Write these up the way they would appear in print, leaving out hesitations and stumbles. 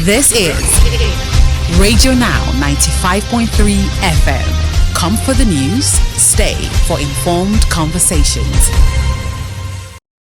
This is Radio Now 95.3 FM. Come for the news, stay for informed conversations.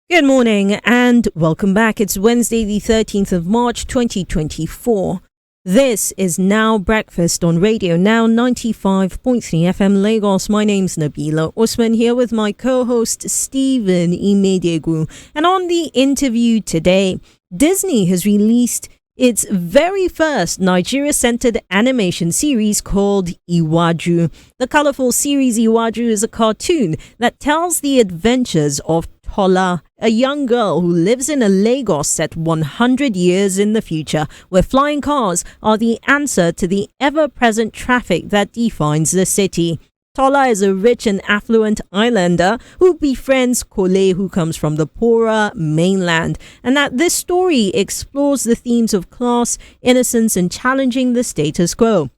Good morning and welcome back. It's Wednesday, the 13th of March, 2024. This is Now Breakfast on Radio Now 95.3 FM Lagos. My name's Nabila Osman, here with my co-host Stephen Imedegu. And on the interview today, Disney has released its very first Nigeria-centered animation series called Iwaaju. The colorful series Iwaaju is a cartoon that tells the adventures of Tola, a young girl who lives in a Lagos set 100 years in the future, where flying cars are the answer to the ever-present traffic that defines the city. Tola is a rich and affluent islander who befriends Kole, who comes from the poorer mainland, and that this story explores the themes of class, innocence, and challenging the status quo.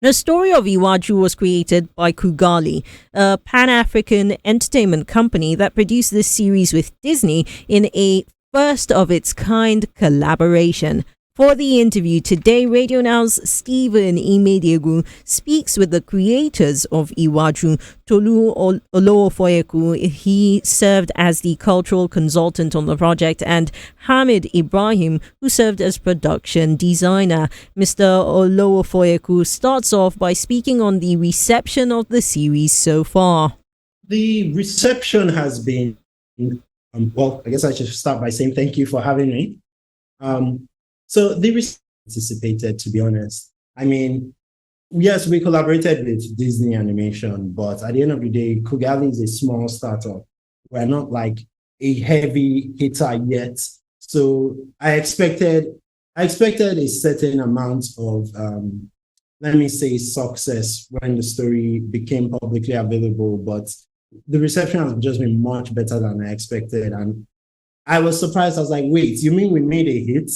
The story of Iwaaju was created by Kugali, a Pan-African entertainment company that produced this series with Disney in a first-of-its-kind collaboration. For the interview today, Radio Now's Stephen Imedegu speaks with the creators of Iwaaju, Tolu Olowofoyeku. He served as the cultural consultant on the project, and Hamid Ibrahim, who served as production designer. Mr. Olowofoyeku starts off by speaking on the reception of the series so far. The reception has been, well, I guess I should start by saying thank you for having me. So the anticipated, to be honest. I mean, yes, we collaborated with Disney Animation, but at the end of the day, Kugali is a small startup. We're not like a heavy hitter yet. So I expected a certain amount of, let me say, success when the story became publicly available, but the reception has just been much better than I expected. And I was surprised. I was like, wait, you mean we made a hit?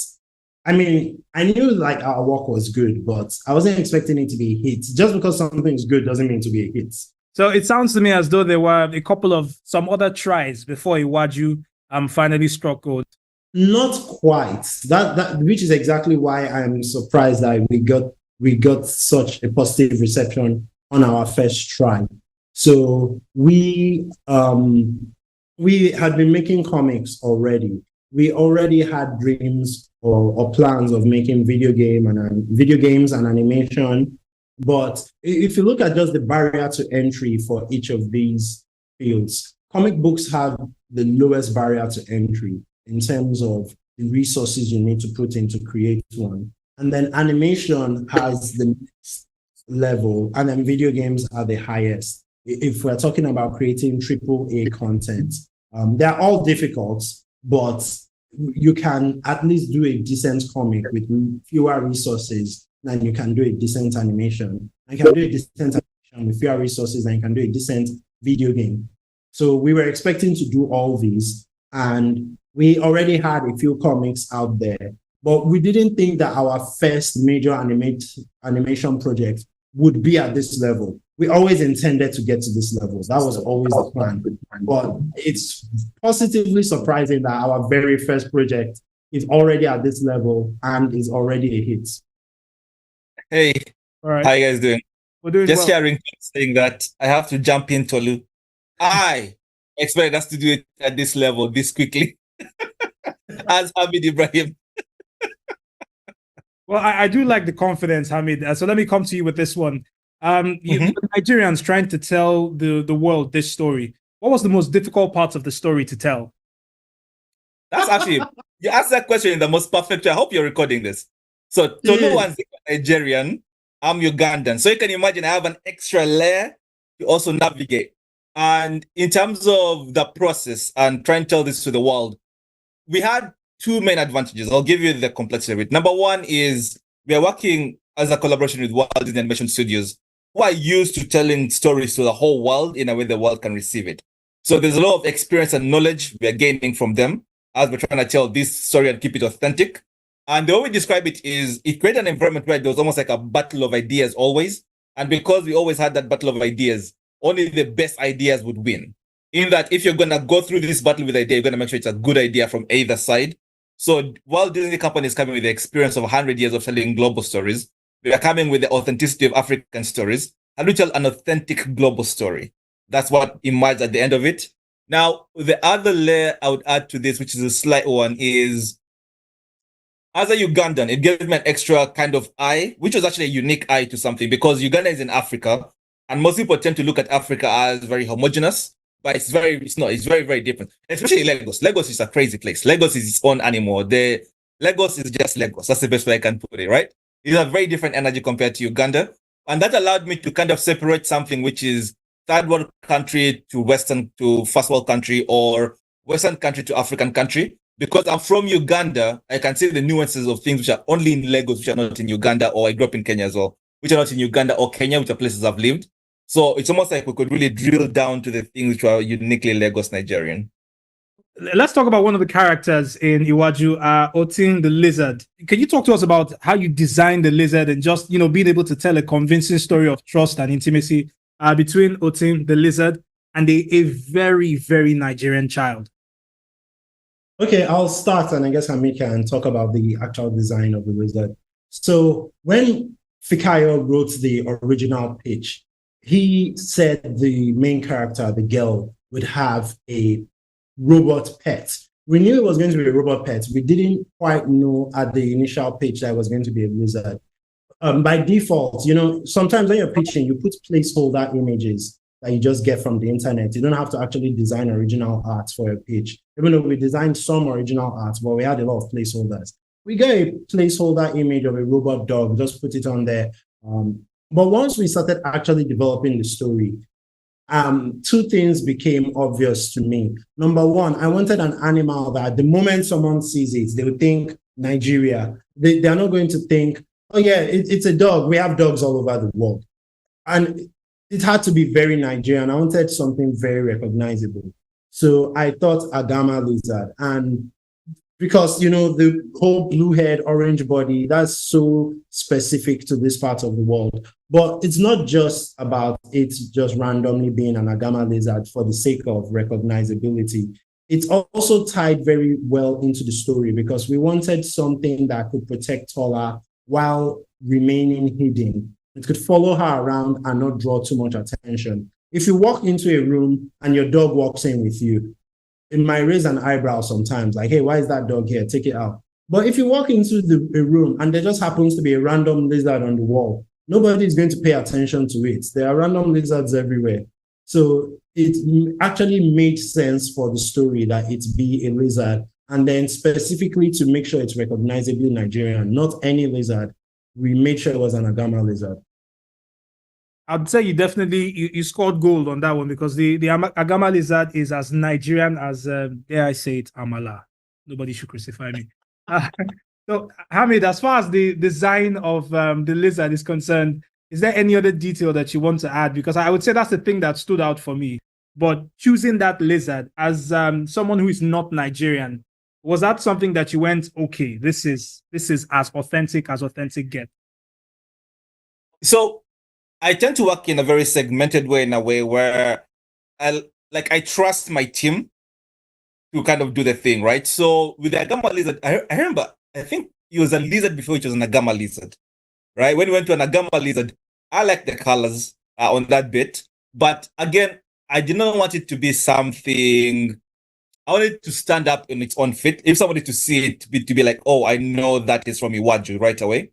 I mean, I knew like our work was good, but I wasn't expecting it to be a hit. Just because something's good doesn't mean to be a hit. So it sounds to me as though there were a couple of some other tries before Iwaaju finally struck gold. Not quite. That which is exactly why I'm surprised that we got such a positive reception on our first try. So we had been making comics already. We already had dreams or plans of making video games and animation. But if you look at just the barrier to entry for each of these fields, comic books have the lowest barrier to entry in terms of the resources you need to put in to create one. And then animation has the next level, and then video games are the highest. If we're talking about creating AAA content, they're all difficult, but you can at least do a decent comic with fewer resources than you can do a decent animation. And you can do a decent animation with fewer resources than you can do a decent video game. So we were expecting to do all these, and we already had a few comics out there, but we didn't think that our first major animation project would be at this level. We always intended to get to this level. That was always the plan. But it's positively surprising that our very first project is already at this level and is already a hit. Hey, All right. how you guys doing? We're doing Just well. hearing saying that I have to jump in, Tolu. I expect us to do it at this level this quickly. As Hamid Ibrahim. Well, I do like the confidence, Hamid. So let me come to you with this one. Nigerians trying to tell the world this story. What was the most difficult parts of the story to tell? That's actually, you asked that question in the most perfect way. I hope you're recording this. So Tolu is Nigerian, I'm Ugandan. So you can imagine I have an extra layer to also navigate. And in terms of the process and trying to tell this to the world, we had two main advantages. I'll give you the complexity of it. Number one is we are working as a collaboration with Walt Disney Animation Studios, who are used to telling stories to the whole world in a way the world can receive it. So there's a lot of experience and knowledge we are gaining from them as we're trying to tell this story and keep it authentic. And the way we describe it is it created an environment where there was almost like a battle of ideas always. And because we always had that battle of ideas, only the best ideas would win. In that if you're going to go through this battle with idea, you're going to make sure it's a good idea from either side. So while Disney Company is coming with the experience of 100 years of telling global stories, we are coming with the authenticity of African stories, and we tell an authentic global story. That's what emerged at the end of it. Now, the other layer I would add to this, which is a slight one, is as a Ugandan, it gave me an extra kind of eye, which was actually a unique eye to something, because Uganda is in Africa, and most people tend to look at Africa as very homogenous, but it's not. It's very, very different. Especially Lagos. Lagos is a crazy place. Lagos is its own animal. Lagos is just Lagos. That's the best way I can put it, right? It's a very different energy compared to Uganda. And that allowed me to kind of separate something which is third world country to Western to first world country, or Western country to African country. Because I'm from Uganda, I can see the nuances of things which are only in Lagos, which are not in Uganda, or I grew up in Kenya as well, which are not in Uganda or Kenya, which are places I've lived. So it's almost like we could really drill down to the things which are uniquely Lagos Nigerian. Let's talk about one of the characters in Iwaaju, Otin the lizard. Can you talk to us about how you designed the lizard and just, being able to tell a convincing story of trust and intimacy between Otin the lizard and a very, very Nigerian child? Okay, I'll start, and I guess Hamid can talk about the actual design of the lizard. So when Fikayo wrote the original pitch, he said the main character, the girl, would have a robot pet. We knew it was going to be a robot pet. We didn't quite know at the initial pitch that it was going to be a lizard. By default, sometimes when you're pitching, you put placeholder images that you just get from the internet. You don't have to actually design original art for a pitch. Even though we designed some original art, but we had a lot of placeholders. We got a placeholder image of a robot dog, just put it on there. But once we started actually developing the story, two things became obvious to me. Number one, I wanted an animal that the moment someone sees it, they would think Nigeria. They are not going to think, oh yeah, it's a dog. We have dogs all over the world. And it had to be very Nigerian. I wanted something very recognizable. So I thought Agama lizard. And because, the whole blue head, orange body, that's so specific to this part of the world. But it's not just about it just randomly being an Agama lizard for the sake of recognizability. It's also tied very well into the story because we wanted something that could protect Tola while remaining hidden. It could follow her around and not draw too much attention. If you walk into a room and your dog walks in with you, it might raise an eyebrow sometimes, like, hey, why is that dog here? Take it out. But if you walk into a room and there just happens to be a random lizard on the wall, nobody is going to pay attention to it. There are random lizards everywhere. So it actually made sense for the story that it be a lizard. And then specifically to make sure it's recognizably Nigerian, not any lizard, we made sure it was an Agama lizard. I'd say you definitely you scored gold on that one because the Agama lizard is as Nigerian as dare I say it, Amala. Nobody should crucify me. So Hamid, as far as the design of the lizard is concerned, is there any other detail that you want to add? Because I would say that's the thing that stood out for me. But choosing that lizard as someone who is not Nigerian, was that something that you went, okay, this is as authentic gets? So I tend to work in a very segmented way, in a way where I trust my team to kind of do the thing, right? So with the Agama lizard, I remember, I think it was a lizard before it was an Agama lizard, right? When we went to an Agama lizard, I like the colors on that bit. But again, I did not want it to be something, I wanted it to stand up in its own feet. If somebody to see it, to be like, oh, I know that is from Iwaaju right away.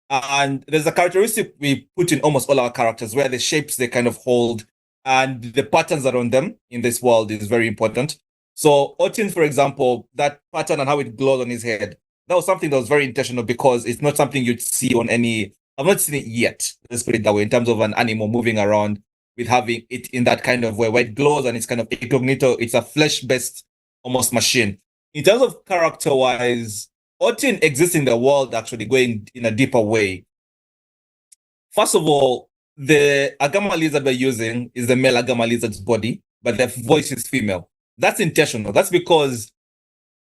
And there's a characteristic we put in almost all our characters where the shapes they kind of hold and the patterns that are on them in this world is very important. So Otin, for example, that pattern and how it glows on his head, that was something that was very intentional because it's not something you'd see on I've not seen it yet, let's put it that way, in terms of an animal moving around with having it in that kind of way where it glows and it's kind of incognito. It's a flesh-based almost machine. In terms of character-wise, Otin exists in the world actually going in a deeper way. First of all, the Agama lizard we're using is the male Agama lizard's body, but the voice is female. That's intentional. That's because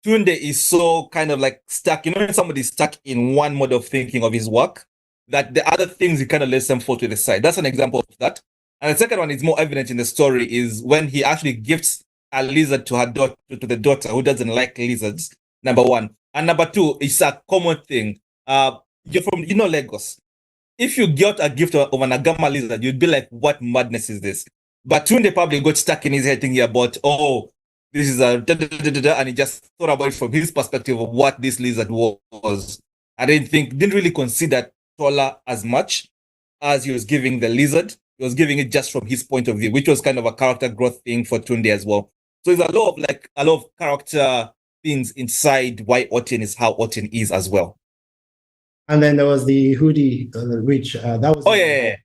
Tunde is so kind of like stuck. When somebody's stuck in one mode of thinking of his work, that the other things he kind of lets them fall to the side. That's an example of that. And the second one is more evident in the story is when he actually gifts a lizard to her daughter, to the daughter who doesn't like lizards, number one. And number two, it's a common thing. You're from, Lagos. If you got a gift of an agama lizard, you'd be like, what madness is this? But Tunde probably got stuck in his head thinking about, oh, this is a and he just thought about it from his perspective of what this lizard was. I didn't really consider Tola as much as he was giving the lizard. He was giving it just from his point of view, which was kind of a character growth thing for Tunde as well. So there's a lot of character things inside why Otin is how Otin is as well. And then there was the hoodie, which that was. Oh yeah.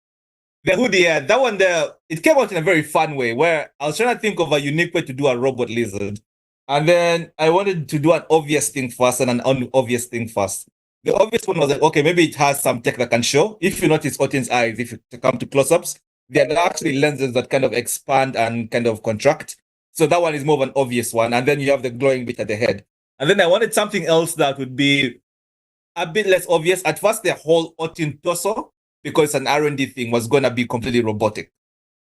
The hoodie, that one there, it came out in a very fun way where I was trying to think of a unique way to do a robot lizard. And then I wanted to do an obvious thing first and an unobvious thing first. The obvious one was like, okay, maybe it has some tech that can show. If you notice Otin's eyes, if you come to close-ups, they're actually lenses that kind of expand and kind of contract. So that one is more of an obvious one. And then you have the glowing bit at the head. And then I wanted something else that would be a bit less obvious. At first, the whole Otin torso, because it's an R&D thing, was going to be completely robotic.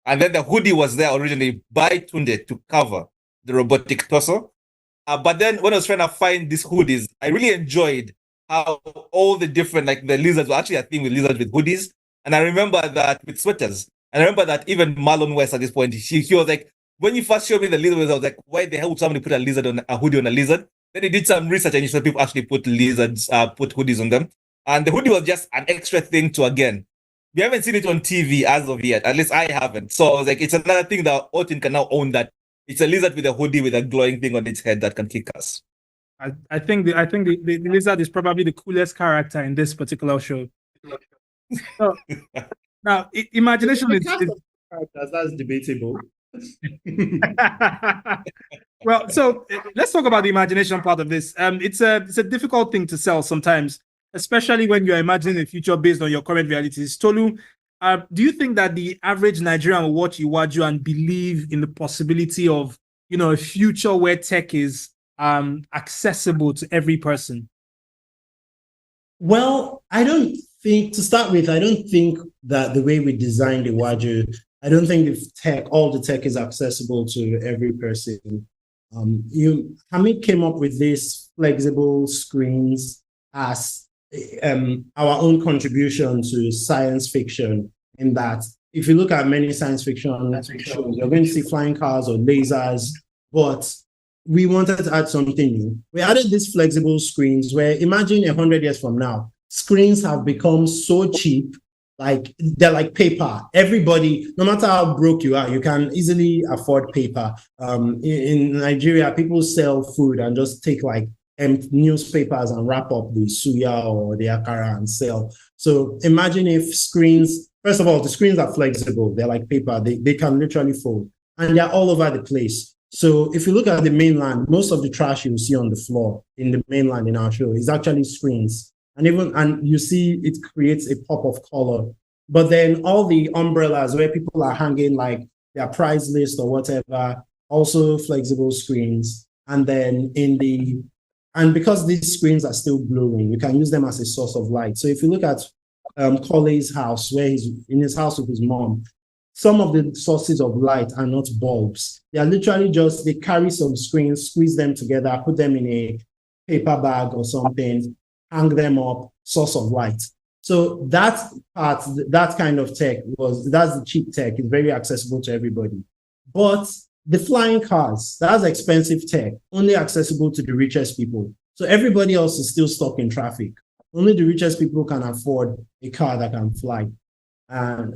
And then the hoodie was there originally by Tunde to cover the robotic torso. But then when I was trying to find these hoodies, I really enjoyed how all the different, like the lizards were actually a thing with lizards with hoodies. And I remember that with sweaters. And I remember that even Marlon West at this point, he was like, when you first showed me the lizard, I was like, why the hell would somebody put a hoodie on a lizard? Then he did some research and he said people actually put hoodies on them. And the hoodie was just an extra thing to, again, we haven't seen it on TV as of yet. At least I haven't. So I was like, it's another thing that Otin can now own, that it's a lizard with a hoodie with a glowing thing on its head that can kick us. I think the lizard is probably the coolest character in this particular show. So, now, imagination is that's debatable. Well, so let's talk about the imagination part of this. It's a difficult thing to sell sometimes, especially when you're imagining a future based on your current realities. Tolu, do you think that the average Nigerian will watch Iwaaju and believe in the possibility of, a future where tech is accessible to every person? Well, I don't think that the way we designed Iwaaju, I don't think all the tech is accessible to every person. Hamid came up with these flexible screens as our own contribution to science fiction, in that if you look at many science fiction shows, you're going to see flying cars or lasers, but we wanted to add something new. We added these flexible screens where, imagine 100 years from now, screens have become so cheap, like they're like paper. Everybody, no matter how broke you are, you can easily afford paper. In Nigeria, people sell food and just take like newspapers and wrap up the suya or the akara and sell. So imagine if screens, first of all, the screens are flexible. They're like paper. They can literally fold, and they're all over the place. So if you look at the mainland, most of the trash you see on the floor in the mainland in our show is actually screens. And you see it creates a pop of color. But then all the umbrellas where people are hanging like their prize list or whatever, also flexible screens. And then because these screens are still glowing, you can use them as a source of light. So if you look at Kole's house, where he's in his house with his mom, some of the sources of light are not bulbs. They are literally they carry some screens, squeeze them together, put them in a paper bag or something, hang them up, source of light. So that kind of tech that's the cheap tech. It's very accessible to everybody. But the flying cars, that's expensive tech, only accessible to the richest people. So everybody else is still stuck in traffic. Only the richest people can afford a car that can fly.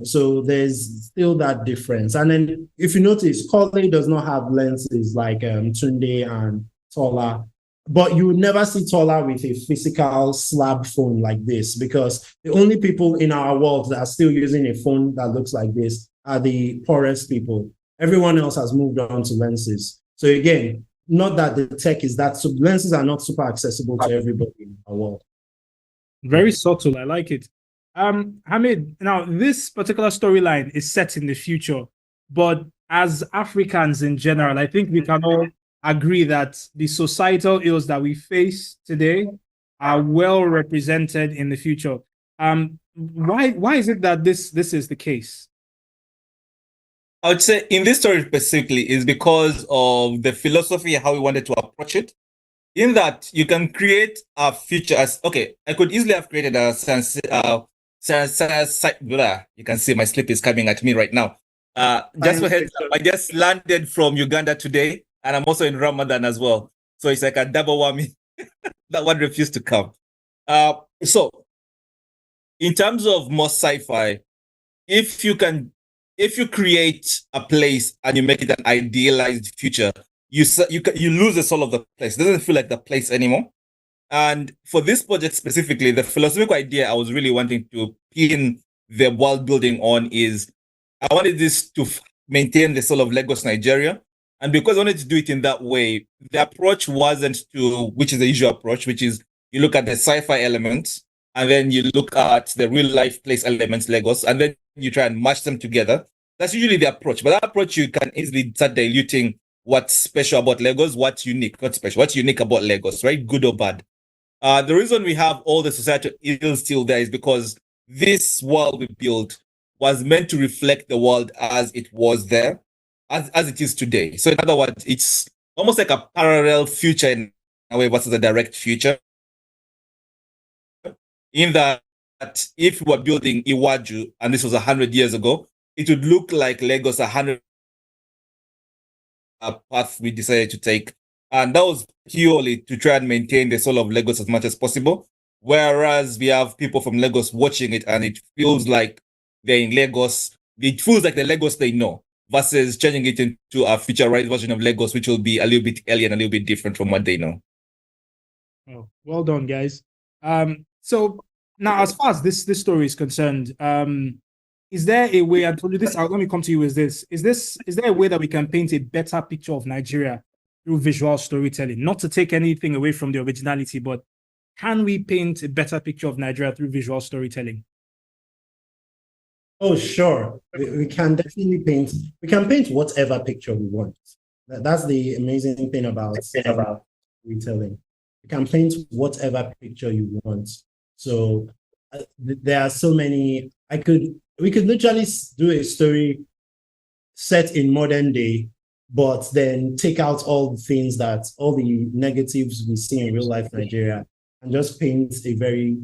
So there's still that difference. And then if you notice, Kole does not have lenses like Tunde and Tola, but you would never see Tola with a physical slab phone like this, because the only people in our world that are still using a phone that looks like this are the poorest people. Everyone else has moved on to lenses. So again, not that the tech is that, so lenses are not super accessible to everybody in our world. Very subtle. I like it. Hamid, now this particular storyline is set in the future, but as Africans in general, I think we can all agree that the societal ills that we face today are well represented in the future. Why is it that this is the case? I would say in this story specifically is because of the philosophy, how we wanted to approach it. in that you can create a future as okay. I could easily have created a sense. You can see my sleep is coming at me right now. Just for heads up, I just landed from Uganda today, and I'm also in Ramadan as well. So it's like a double whammy. That one refused to come. So in terms of more sci-fi, if you create a place and you make it an idealized future, you lose the soul of the place. It doesn't feel like the place anymore. And for this project specifically, the philosophical idea I was really wanting to pin the world building on is I wanted this to maintain the soul of Lagos, Nigeria. And because I wanted to do it in that way, the approach wasn't to, which is the usual approach, which is you look at the sci-fi elements and then you look at the real life place elements, Lagos, and then you try and match them together. That's usually the approach. But that approach, you can easily start diluting what's special about Lagos, what's unique, not special, what's unique about Lagos, right? Good or bad. The reason we have all the societal ills still there is because this world we built was meant to reflect the world as it was there, as it is today. So in other words, it's almost like a parallel future in a way versus a direct future. In that if we were building Iwaaju and this was 100 years ago, it would look like Lagos 100 path we decided to take. And that was purely to try and maintain the soul of Lagos as much as possible. Whereas we have people from Lagos watching it and it feels like they're in Lagos. It feels like the Lagos they know versus changing it into a futurized version of Lagos, which will be a little bit alien, a little bit different from what they know. Oh, well done, guys. So now, as far as this story is concerned, is there a way? I told you this. Let me come to you with this. Is there a way that we can paint a better picture of Nigeria through visual storytelling? Not to take anything away from the originality, but can we paint a better picture of Nigeria through visual storytelling? Oh, sure. We can definitely paint. We can paint whatever picture we want. That's the amazing thing about storytelling. You can paint whatever picture you want. So there are so many. We could literally do a story set in modern day, but then take out all the things all the negatives we see in real life Nigeria and just paint a very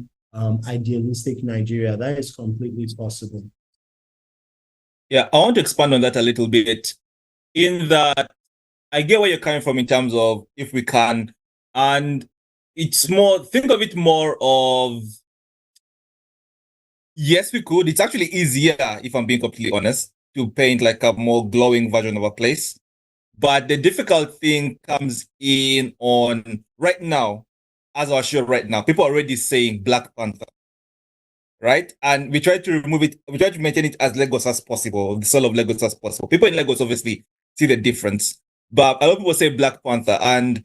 idealistic Nigeria. That is completely possible. Yeah, I want to expand on that a little bit. In that, I get where you're coming from in terms of if we can, and it's more, think of it more of, yes, we could. It's actually easier, if I'm being completely honest, to paint like a more glowing version of a place. But the difficult thing comes in on right now, as I'll show right now, people are already saying Black Panther, right? And we try to remove it, we try to maintain it as Lagos as possible, the soul of Lagos as possible. People in Lagos obviously see the difference, but a lot of people say Black Panther. And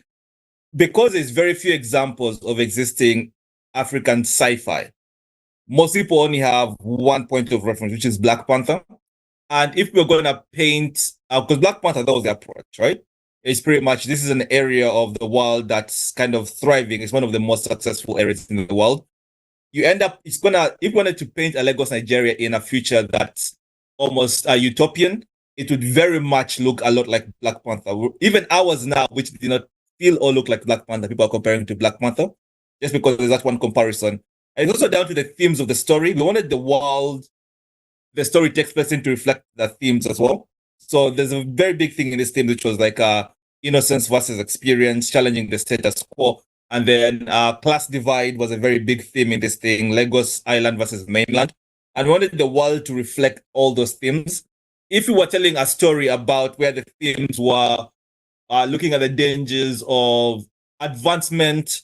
because there's very few examples of existing African sci-fi, most people only have one point of reference, which is Black Panther. And if we're going to paint, because Black Panther, that was the approach, right? It's pretty much, this is an area of the world that's kind of thriving. It's one of the most successful areas in the world. You end up, if you wanted to paint a Lagos, Nigeria in a future that's almost utopian, it would very much look a lot like Black Panther. Even ours now, which did not feel or look like Black Panther, people are comparing to Black Panther, just because there's that one comparison. And it's also down to the themes of the story. We wanted the story takes place in to reflect the themes as well. So there's a very big thing in this theme, which was like innocence versus experience, challenging the status quo. And then class divide was a very big theme in this thing, Lagos Island versus mainland. And we wanted the world to reflect all those themes. If we were telling a story about where the themes were looking at the dangers of advancement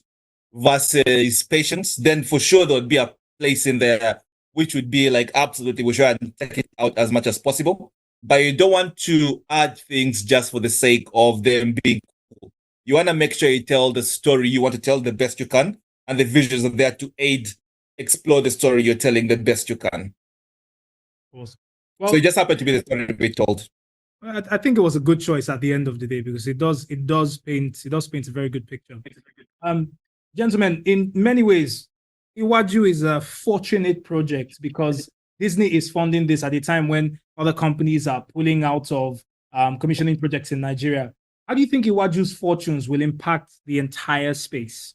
versus patience, then for sure there would be a place in there which would be like, absolutely, we should take it out as much as possible. But you don't want to add things just for the sake of them being cool. You want to make sure you tell the story you want to tell the best you can, and the visuals are there to aid, explore the story you're telling the best you can. Awesome. Well, so it just happened to be the story we told. I think it was a good choice at the end of the day, because it does paint a very good picture. Gentlemen, in many ways, Iwaaju is a fortunate project because Disney is funding this at a time when other companies are pulling out of commissioning projects in Nigeria. How do you think Iwaaju's fortunes will impact the entire space?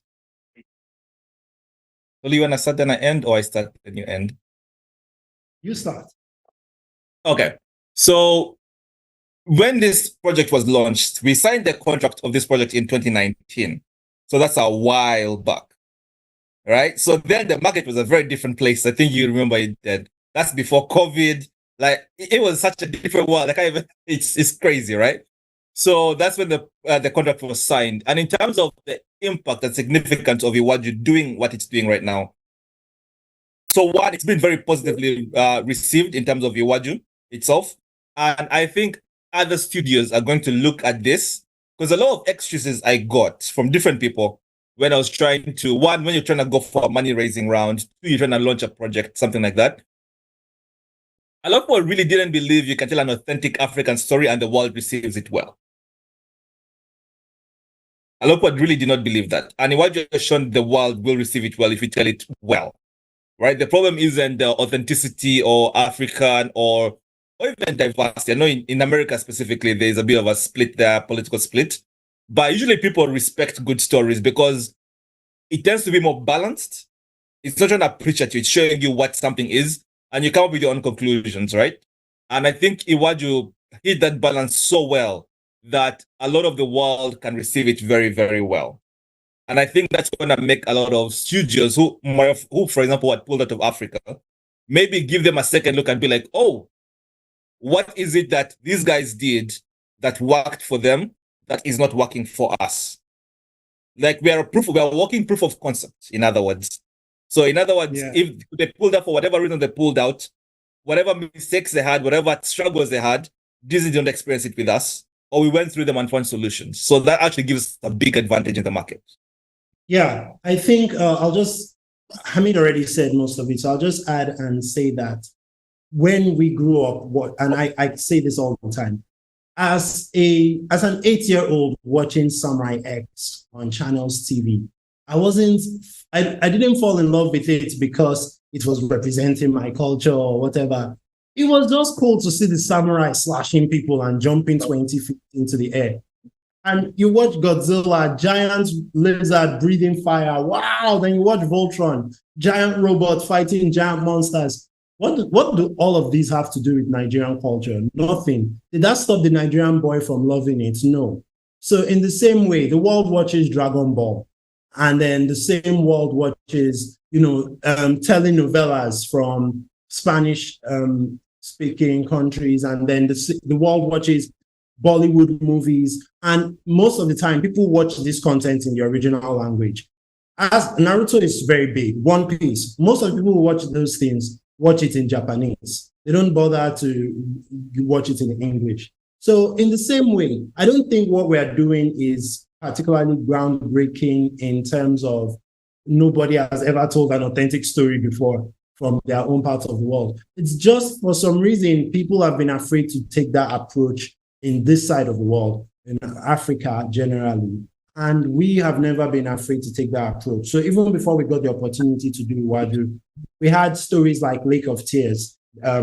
Will you want to start and I end, or I start and you end? You start. Okay. So when this project was launched, we signed the contract of this project in 2019. So that's a while back, right? So then the market was a very different place. I think you remember it did. That's before COVID. Like it was such a different world. Like it's crazy, right? So that's when the contract was signed. And in terms of the impact and significance of Iwaaju doing what it's doing right now, so one, it's been very positively received in terms of Iwaaju itself. And I think other studios are going to look at this, because a lot of excuses I got from different people when I was trying to, one, when you're trying to go for a money raising round, two, you're trying to launch a project, something like that. A lot of people really didn't believe you can tell an authentic African story and the world receives it well. A lot of people really did not believe that. And Iwaaju has shown the world will receive it well if you tell it well, right? The problem isn't the authenticity or African or even diversity. I know in America specifically, there's a bit of a split there, political split. But usually people respect good stories because it tends to be more balanced. It's not trying to preach at you. It's showing you what something is, and you come up with your own conclusions, right? And I think Iwaaju hit that balance so well that a lot of the world can receive it very, very well. And I think that's going to make a lot of studios who, for example, had pulled out of Africa, maybe give them a second look and be like, oh, what is it that these guys did that worked for them that is not working for us? Like we are walking proof of concept, in other words. So in other words, if they pulled out for whatever reason they pulled out, whatever mistakes they had, whatever struggles they had, Disney didn't experience it with us, or we went through them and found solutions. So that actually gives us a big advantage in the market. Yeah, I think Hamid already said most of it, so I'll just add and say that when we grew up, and I say this all the time, as an 8-year-old watching Samurai X on Channels TV, I didn't fall in love with it because it was representing my culture or whatever. It was just cool to see the samurai slashing people and jumping 20 feet into the air. And you watch Godzilla, giant lizard breathing fire. Wow. Then you watch Voltron, giant robot fighting giant monsters. What do all of these have to do with Nigerian culture? Nothing. Did that stop the Nigerian boy from loving it? No. So in the same way, the world watches Dragon Ball. And then the same world watches, telenovelas from Spanish speaking countries. And then the world watches Bollywood movies. And most of the time, people watch this content in the original language. As Naruto is very big, One Piece, most of the people who watch those things watch it in Japanese. They don't bother to watch it in English. So in the same way, I don't think what we are doing is particularly groundbreaking in terms of nobody has ever told an authentic story before from their own part of the world. It's just for some reason, people have been afraid to take that approach in this side of the world, in Africa generally. And we have never been afraid to take that approach. So even before we got the opportunity to do Iwaaju, we had stories like Lake of Tears,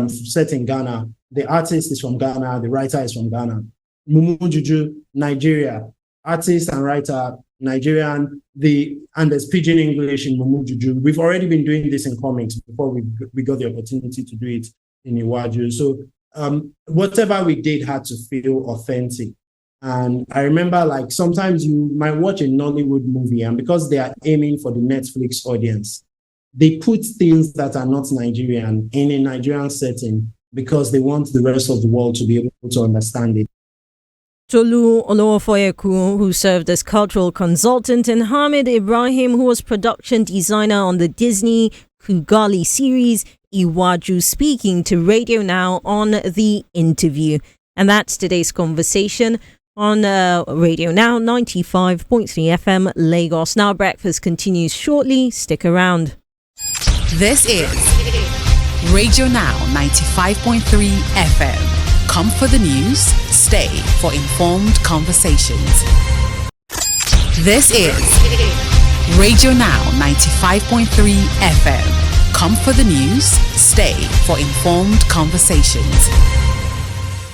set in Ghana. The artist is from Ghana, the writer is from Ghana. Mumu Juju, Nigeria, artist and writer, Nigerian, and there's Pidgin English in Mumu Juju. We've already been doing this in comics before we got the opportunity to do it in Iwaaju. So whatever we did had to feel authentic. And I remember, like, sometimes you might watch a Nollywood movie, and because they are aiming for the Netflix audience, they put things that are not Nigerian in a Nigerian setting because they want the rest of the world to be able to understand it. Tolu Olowofoyeku, who served as cultural consultant, and Hamid Ibrahim, who was production designer on the Disney Kugali series Iwaaju, speaking to Radio Now on The Interview. And that's today's conversation on Radio Now 95.3 FM Lagos. Now breakfast continues shortly. Stick around. This is Radio Now 95.3 FM. Come for the news, stay for informed conversations. This is Radio Now 95.3 FM. Come for the news, stay for informed conversations.